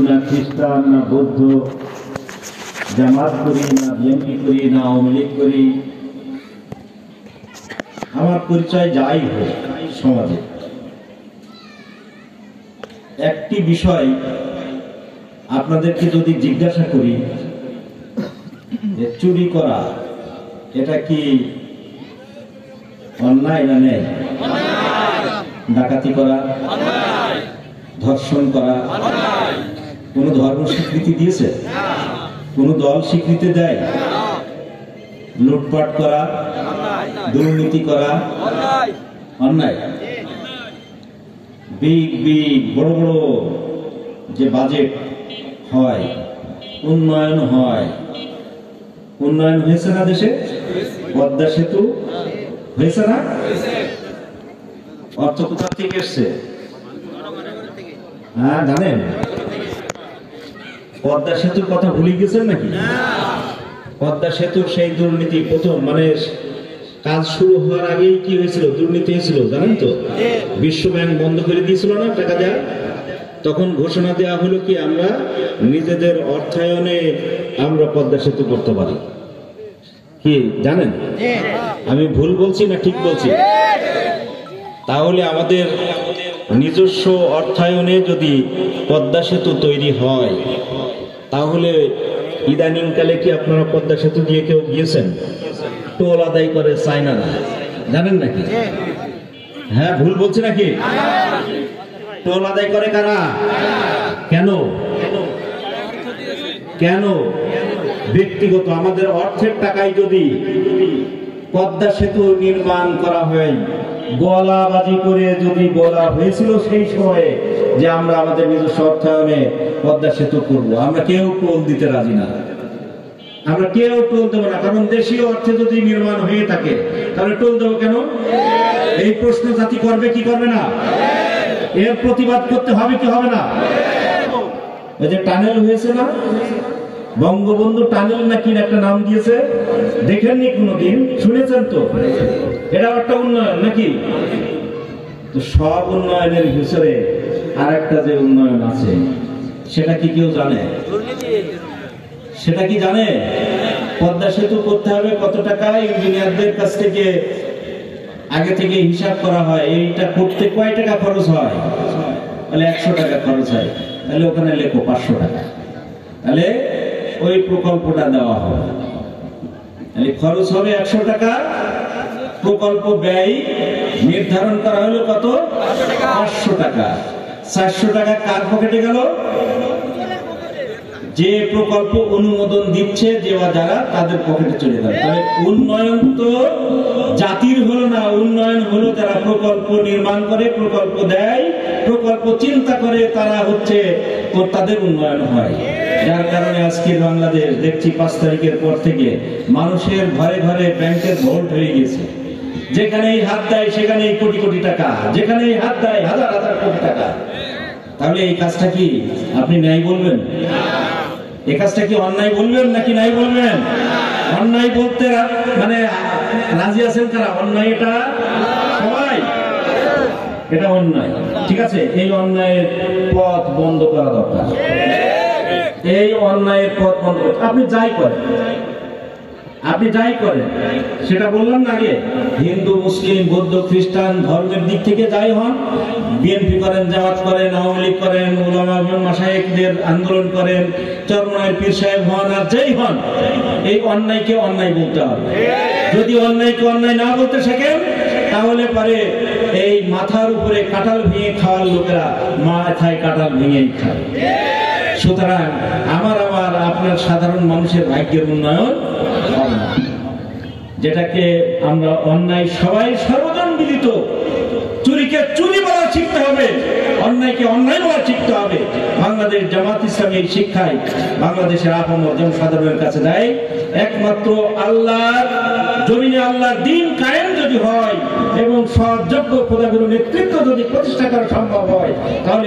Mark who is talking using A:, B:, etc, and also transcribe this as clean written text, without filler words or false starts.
A: না খ্রিস্টান, না বৌদ্ধ, জামাত করি, না বিএনপি করি, না আওয়ামী লীগ করি। আমার পরিচয় যাই হোক সমাজে, একটি বিষয় আপনাদেরকে যদি জিজ্ঞাসা করি যে চুরি করা এটা কি অন্যায় না নেই? ডাকাতি করা, ধর্ষণ করা কোন ধর্ম স্বীকৃতি দিয়েছে? কোন দল স্বীকৃতি দেয়? লুটপাট করা, দুর্নীতি করা অন্যায়। বড় বড় যে বাজেট হয়, উন্নয়ন হয়, উন্নয়ন হয়েছে না দেশে? পদ্মা সেতু হয়েছে না? অর্থ কোথা থেকে এসছে? হ্যাঁ জানেন? পদ্মা সেতুর কথা ভুলে গেছেন নাকি? পদ্মা সেতুর সেই দুর্নীতি প্রথম মানে কাজ শুরু হওয়ার আগেই কি হয়েছিল? দুর্নীতি হয়েছিল, জানেন তো? বিশ্ব ব্যাংক বন্ধ করে দিয়েছিল না টাকা দেওয়া। তখন ঘোষণা দেওয়া হলো কি আমরা নিজেদের অর্থায়নে আমরা পদ্মা সেতু করতে পারি। কি জানেন? আমি ভুল বলছি না ঠিক বলছি? তাহলে আমাদের নিজস্ব অর্থায়নে যদি পদ্মা সেতু তৈরি হয়, তাহলে ইদানিং কালে কি আপনারা পদ্মা সেতু দিয়ে কেউ গিয়েছেন? টোল আদায় করে চায়না না, জানেন নাকি? হ্যাঁ ভুল বলছি নাকি? টোল আদায় করে কারা? কেন? কেন? ব্যক্তিগত আমাদের অর্থের টাকায় যদি পদ্মা সেতু নির্মাণ করা হয়, গলাবাজি করে যদি বলা হয়েছিল সেই সময়ে যে আমরা আমাদের নিজস্ব অর্থায়নে পদ্মা সেতু করবো, আমরা কেউ টোল দিতে রাজি না। আমরা কেউ টোল দেবো না, কারণ দেশীয় অর্থে যদি নির্মাণ হয়ে থাকে তাহলে টোল দেবো কেন? এই প্রশ্ন জাতি করবে কি করবে না? এর প্রতিবাদ করতে হবে কি হবে না? এই যে টানেল হয়েছে না, বঙ্গবন্ধু টানেল নাকি একটা নাম দিয়েছে, দেখেননি কোনোদিন? শুনেছেন তো? এটা একটা উন্নয়ন নাকি? তো সব উন্নয়নের ভিতরে আর একটা যে উন্নয়ন আছে সেটা কি কেউ জানে? সেটা কি জানে? পদ্মা সেতু করতে হবে কত টাকা? ইঞ্জিনিয়ারদের কাছ থেকে আগে থেকে হিসাব করা হয়, এইটা করতে কয় টাকা খরচ হয়? তাহলে 100 টাকা খরচ হয়, তাহলে ওখানে লেখো 500 টাকা, তাহলে ওই প্রকল্পটা দেওয়া হবে। তাহলে খরচ হবে 100 টাকা, প্রকল্প ব্যয় নির্ধারণ করা হলো কত? 500 টাকা। 400 টাকা কার পকেটে গেল? যে প্রকল্প অনুমোদন দিচ্ছে যে যারা, তাদের পকেটে চলে গেল। তাহলে উন্নয়ন তো জাতির হলো না, উন্নয়ন হলো যারা প্রকল্প নির্মাণ করে, প্রকল্প দেয়, প্রকল্প চিন্তা করে, তারা হচ্ছে তাদের উন্নয়ন হয়। যার কারণে আজকে বাংলাদেশ দেখছি 5 তারিখের পর থেকে মানুষের ঘরে ঘরে ব্যাংকের ভোল্ট হয়ে গেছে। যেখানেই হাত দেয় সেখানেই কোটি কোটি টাকা, যেখানেই হাত দেয় হাজার হাজার কোটি টাকা। তাহলে এই কাজটা কি আপনি ন্যায় বলবেন? এই কাজটা কি অন্যায় বলবেন নাকি ন্যায় বলবেন? অন্যায় বলতে মানে রাজি আছেন কারা? অন্যায় এটা সবাই, এটা অন্যায়, ঠিক আছে? এই অন্যায়ের পথ বন্ধ করা দরকার। এই অন্যায়ের পথ বন্ধ করতে আপনি যাই করেন, আপনি যাই করেন, সেটা বললাম না আগে, হিন্দু, মুসলিম, বৌদ্ধ, খ্রিস্টান ধর্মের দিক থেকে যাই হন, বিএনপি করেন, জামাত করেন, আওয়ামী লীগ করেন, উলামা মাশায়েখদের আন্দোলন করেন, চরমনায়ের পীর সাহেব হন, আর যেই হন, এই অন্যায়কে অন্যায় বলতে হবে। যদি অন্যায়কে অন্যায় না বলতে শেখেন, তাহলে পারে এই মাথার উপরে কাঁঠাল ভেঙে খাওয়ার লোকেরা মাথায় কাঁঠাল ভেঙেই খায়। সুতরাং আমার আপনার সাধারণ মানুষের ভাগ্যের উন্নয়ন হবে না। যেটাকে আমরা অন্যায় সবাই সর্বজন বিদিত, চুরিকে চুরি বলা শিখতে হবে, অন্যায়কে অন্যায় বলা শিখতে হবে। বাংলাদেশ জামাত ইসলামী এই শিক্ষায় বাংলাদেশের আপামর জনসাধারণের কাছে দেয়। একমাত্র আল্লাহর জমিনে আল্লাহর দ্বীন কায়েম যদি হয় এবং সৎ যোগ্য খোদাগুলোর নেতৃত্ব যদি প্রতিষ্ঠা করা সম্ভব হয়, তাহলে